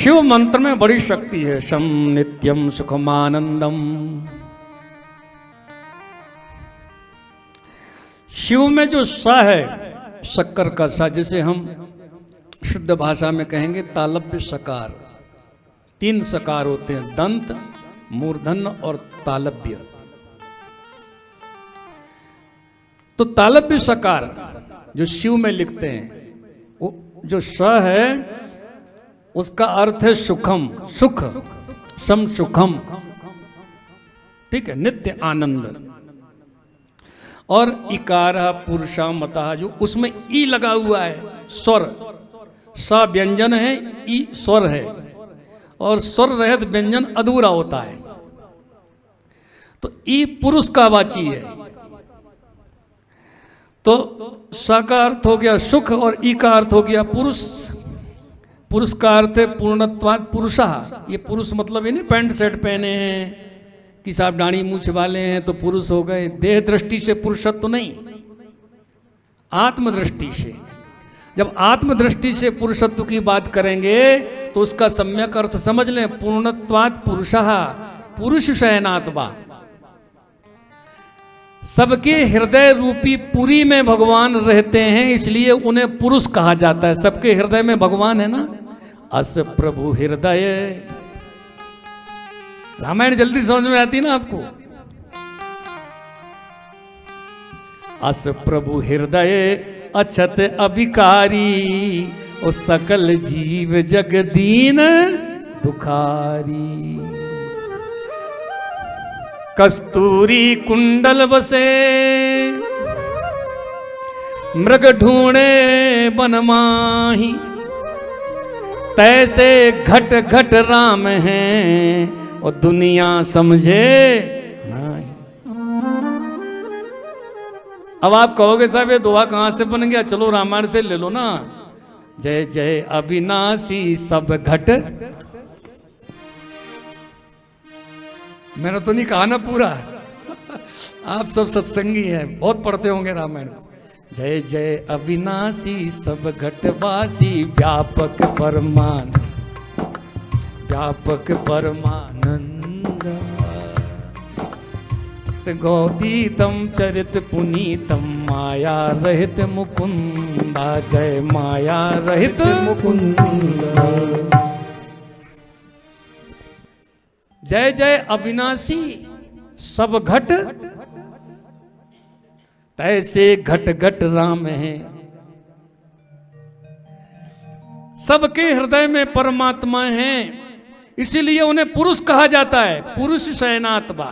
शिव मंत्र में बड़ी शक्ति है। शम नित्यम सुखमानंदम। शिव में जो सा है, शक्कर का सा, जिसे हम शुद्ध भाषा में कहेंगे तालव्य सकार। 3 सकार होते हैं, दंत, मूर्धन्य और तालव्य। तो तालव्य सकार जो शिव में लिखते हैं, वो जो स है उसका अर्थ है सुखम, सुख, सम सुखम, ठीक है, नित्य आनंद। और इकार पुरुषा मता, जो उसमें ई लगा हुआ है, स्वर, स व्यंजन है, ई स्वर है, और स्वर रहित व्यंजन अधूरा होता है। तो ई पुरुष का वाची है। तो स का अर्थ हो गया सुख और ई का अर्थ हो गया पुरुष। पुरुष का अर्थ है पूर्णत्वात् पुरुषः। ये पुरुष मतलब ये नहीं पैंट शर्ट पहने हैं कि साहब दाढ़ी मूछ वाले हैं तो पुरुष हो गए। देह दृष्टि से पुरुषत्व तो नहीं, आत्मदृष्टि से। जब आत्मदृष्टि से पुरुषत्व की बात करेंगे तो उसका सम्यक अर्थ समझ लें, पूर्णत्वात् पुरुषः, पुरुष शयनात्मा। सबके हृदय रूपी पुरी में भगवान रहते हैं, इसलिए उन्हें पुरुष कहा जाता है। सबके हृदय में भगवान है ना। अस प्रभु हृदय, रामायण जल्दी समझ में आती ना आपको। अस प्रभु हृदय अछत अभिकारी, ओ सकल जीव जगदीन दुखारी। कस्तूरी कुंडल बसे, मृग ढूंढे बन माही। तैसे घट घट राम हैं, और दुनिया समझे नहीं। अब आप कहोगे साहब ये दोहा कहां से बन गया? चलो रामायण से ले लो ना। जय जय अविनाशी सब घट। मैंने तो नहीं कहा ना पूरा। आप सब सत्संगी हैं, बहुत पढ़ते होंगे रामायण। जय जय अविनाशी सब घटवासी, व्यापक परमान, व्यापक परमानंद। गौदीतम चरित पुनीतम, माया रहित मुकुंदा। जय माया रहित मुकुंदा। जय जय अविनाशी सब घट, तैसे घट घट राम है। सबके हृदय में परमात्मा है, इसीलिए उन्हें पुरुष कहा जाता है। पुरुष शयनात्मा,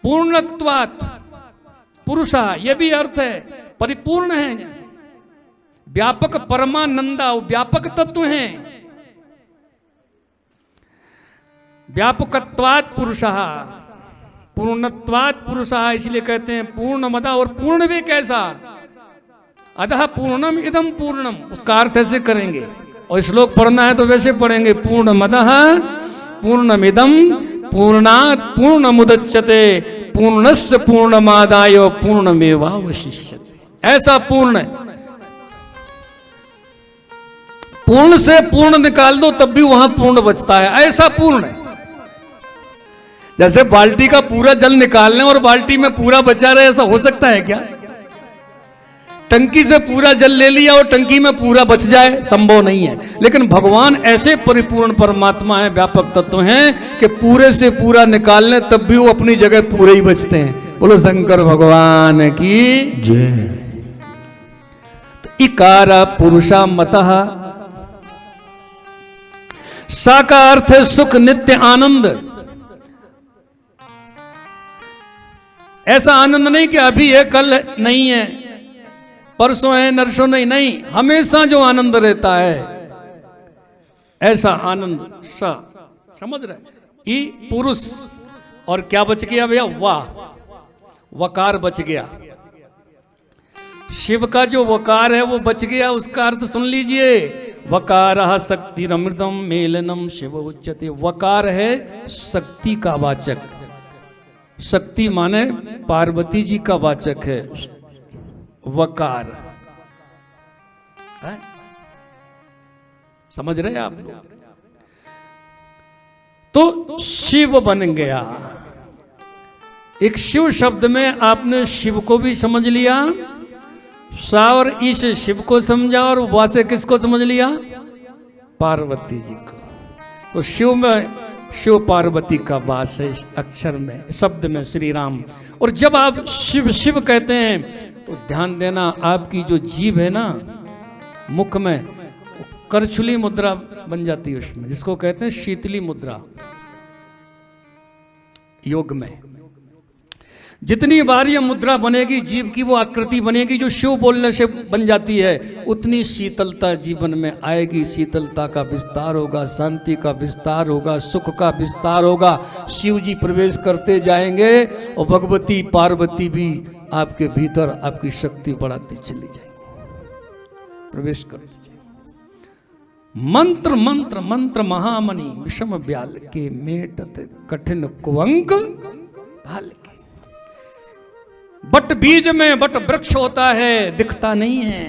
पूर्णत्वात् पुरुषः, यह भी अर्थ है परिपूर्ण है। व्यापक परमानंदा, व्यापक तत्व हैं। व्यापकत्वात् पुरुषः, पूर्णत्वात् पुरुषः, इसलिए कहते हैं पूर्णमदा। और पूर्ण भी कैसा? अतः पूर्णम इदम पूर्णम, उसका अर्थ ऐसे करेंगे। और श्लोक पढ़ना है तो वैसे पढ़ेंगे, पूर्णमदः पूर्णमिदम पूर्णात् पूर्णमुदच्यते, पूर्णस्य पूर्णमादाय पूर्णमेवावशिष्यते। ऐसा पूर्ण है। पूर्ण से पूर्ण निकाल दो तब भी वहां पूर्ण बचता है, ऐसा पूर्ण है। जैसे बाल्टी का पूरा जल निकालने और बाल्टी में पूरा बचा रहे, ऐसा हो सकता है क्या? टंकी से पूरा जल ले लिया और टंकी में पूरा बच जाए, संभव नहीं है। लेकिन भगवान ऐसे परिपूर्ण परमात्मा है, व्यापक तत्व हैं कि पूरे से पूरा निकालने तब भी वो अपनी जगह पूरे ही बचते हैं। बोलो शंकर भगवान की जय। तो इकारा पुरुषा मतः, सा का अर्थ है सुख, नित्य आनंद। ऐसा आनंद नहीं कि अभी है कल नहीं है, परसों है नरसों नहीं, नहीं, हमेशा जो आनंद रहता है ऐसा आनंद। सा समझ रहे? ई पुरुष। और क्या बच गया भैया? वाह, वकार बच गया। शिव का जो वकार है वो बच गया। उसका अर्थ सुन लीजिए, वकारः शक्तिरमृतम मेलनम शिव उच्यते। वकार है शक्ति का वाचक। शक्ति माने पार्वती जी का वाचक है वकार। समझ रहे हैं आप लोग? तो शिव बन गया। एक शिव शब्द में आपने शिव को भी समझ लिया, सा और ई से शिव को समझा, और वा से किसको समझ लिया? पार्वती जी को। तो शिव में शिव पार्वती का वास है इस अक्षर में, शब्द में, श्री राम। और जब आप शिव शिव कहते हैं तो ध्यान देना, आपकी जो जीभ है ना मुख में, करछुली मुद्रा बन जाती है उसमें, जिसको कहते हैं शीतली मुद्रा योग में। जितनी बार ये मुद्रा बनेगी जीव की, वो आकृति बनेगी जो शिव बोलने से बन जाती है, उतनी शीतलता जीवन में आएगी। शीतलता का विस्तार होगा, शांति का विस्तार होगा, सुख का विस्तार होगा। शिव जी प्रवेश करते जाएंगे और भगवती पार्वती भी आपके भीतर आपकी शक्ति बढ़ाती चली जाएगी, प्रवेश करती जाएगी। मंत्र मंत्र मंत्र महामणि विषम ब्याल के मेटत कठिन कुवंक भाल के। बट बीज में बट वृक्ष होता है, दिखता नहीं है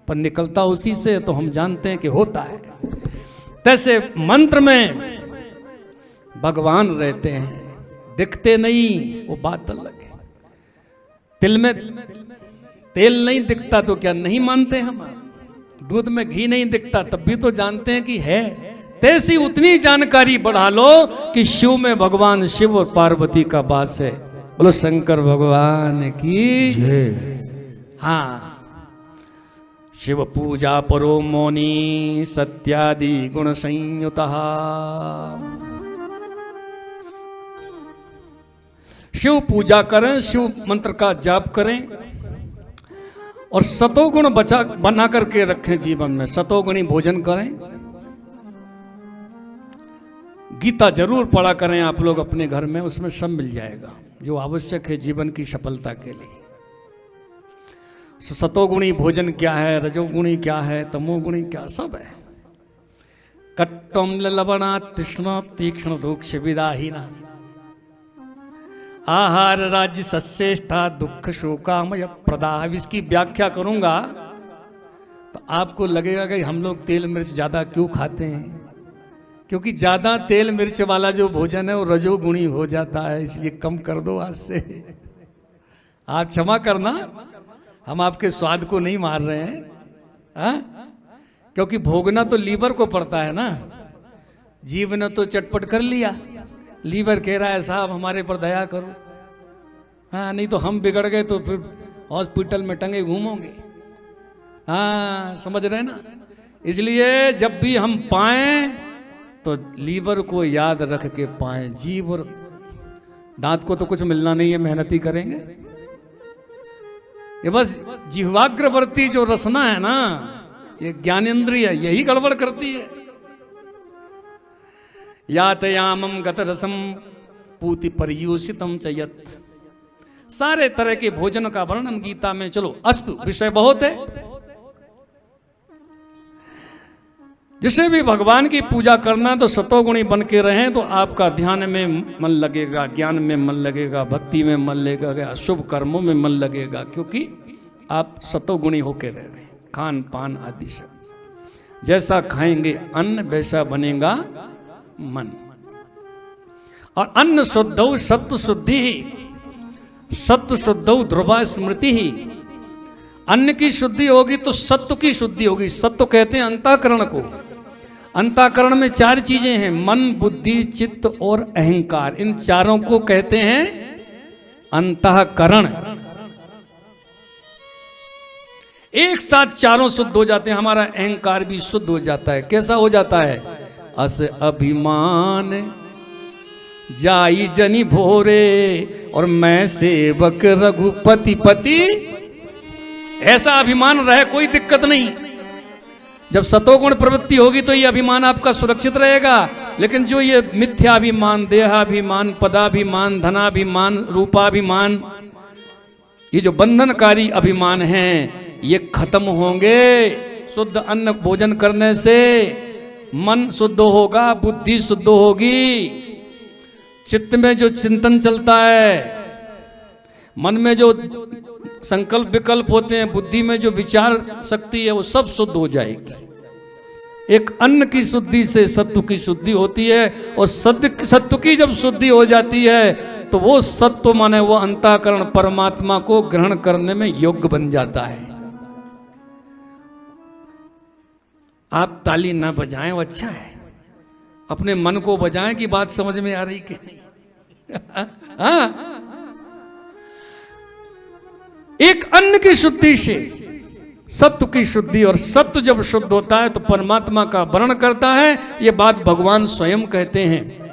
पर निकलता उसी से, तो हम जानते हैं कि होता है। तैसे मंत्र में भगवान रहते हैं, दिखते नहीं, वो बात अलग है। तिल में तेल नहीं दिखता तो क्या नहीं मानते हम? दूध में घी नहीं दिखता तब भी तो जानते हैं कि है। तैसी उतनी जानकारी बढ़ा लो कि शिव में भगवान शिव और पार्वती का वास है। बोलो शंकर भगवान की जय। हाँ, शिव पूजा परो मौनी सत्यादि गुण संयुतः। शिव पूजा करें, शिव मंत्र का जाप करें और सतोगुण बना करके रखें जीवन में। सतोगुणी भोजन करें, गीता जरूर पढ़ा करें आप लोग अपने घर में, उसमें सब मिल जाएगा जो आवश्यक है जीवन की सफलता के लिए। सतोगुणी भोजन क्या है, रजोगुणी क्या है, तमोगुणी क्या, सब है। कट्टम्ल लवणा तृष्ण तीक्ष्ण रूक्ष विदाहीना आहार राज्य सस्येष्ठा दुख शोकामय प्रदाह। इसकी व्याख्या करूंगा तो आपको लगेगा कि हम लोग तेल मिर्च ज्यादा क्यों खाते हैं, क्योंकि ज्यादा तेल मिर्च वाला जो भोजन है वो रजोगुणी हो जाता है, इसलिए कम कर दो आज से। आप क्षमा करना, हम आपके स्वाद को नहीं मार रहे हैं, हाँ? क्योंकि भोगना तो लीवर को पड़ता है ना। जीव ने तो चटपट कर लिया, लीवर कह रहा है साहब हमारे पर दया करो। हाँ, नहीं तो हम बिगड़ गए तो फिर हॉस्पिटल में टंगे घूमोगे। हाँ, समझ रहे ना? इसलिए जब भी हम पाएं तो लीवर को याद रख के पाएं। जीव और दांत को तो कुछ मिलना नहीं है, मेहनत ही करेंगे। ये बस जिह्वाग्रवर्ती जो रसना है ना, ये ज्ञानेंद्रिय यही गड़बड़ करती है। यातयामम गत रसम पूति पर्यूषितम चयत। सारे तरह के भोजन का वर्णन गीता में। चलो अस्तु, विषय बहुत है। जिसे भी भगवान की पूजा करना तो सतोगुणी बन के रहें तो आपका ध्यान में मन लगेगा, ज्ञान में मन लगेगा, भक्ति में मन लगेगा, शुभ कर्मों में मन लगेगा, क्योंकि आप सतोगुणी होके रह रहे हैं। खान पान आदि से जैसा खाएंगे अन्न वैसा बनेगा मन। और अन्न शुद्धौ सत्व शुद्धि ही, सत्व शुद्धौ ध्रुवा स्मृति ही। अन्न की शुद्धि होगी तो सत्व की शुद्धि होगी। सत्व कहते हैं अंतःकरण को। अंतःकरण में चार चीजें हैं, मन, बुद्धि, चित्त और अहंकार। इन चारों को कहते हैं अंतःकरण। एक साथ चारों शुद्ध हो जाते हैं, हमारा अहंकार भी शुद्ध हो जाता है। कैसा हो जाता है? अस अभिमान जाई जनी भोरे और मैं सेवक रघुपति पति। ऐसा अभिमान रहे, कोई दिक्कत नहीं। जब सतोगुण प्रवृत्ति होगी तो ये अभिमान आपका सुरक्षित रहेगा। लेकिन जो ये मिथ्याभिमान, देहाभिमान, पदाभिमान, धनाभिमान, रूपाभिमान, ये जो बंधनकारी अभिमान हैं, ये खत्म होंगे शुद्ध अन्न भोजन करने से। मन शुद्ध होगा, बुद्धि शुद्ध होगी, चित्त में जो चिंतन चलता है, मन में जो संकल्प विकल्प होते हैं, बुद्धि में जो विचार शक्ति है, वो सब शुद्ध हो जाएगी। एक अन्न की शुद्धि से सत्व की शुद्धि होती है, और सत्व की जब शुद्धि हो जाती है तो वो सत्व माने वो अंतःकरण परमात्मा को ग्रहण करने में योग्य बन जाता है। आप ताली ना बजाएं वो अच्छा है, अपने मन को बजाएं कि बात समझ में आ रही कि नहीं। हाँ, एक अन्न की शुद्धि से सत्व की शुद्धि, और सत्व जब शुद्ध होता है तो परमात्मा का वर्ण करता है। ये बात भगवान स्वयं कहते हैं।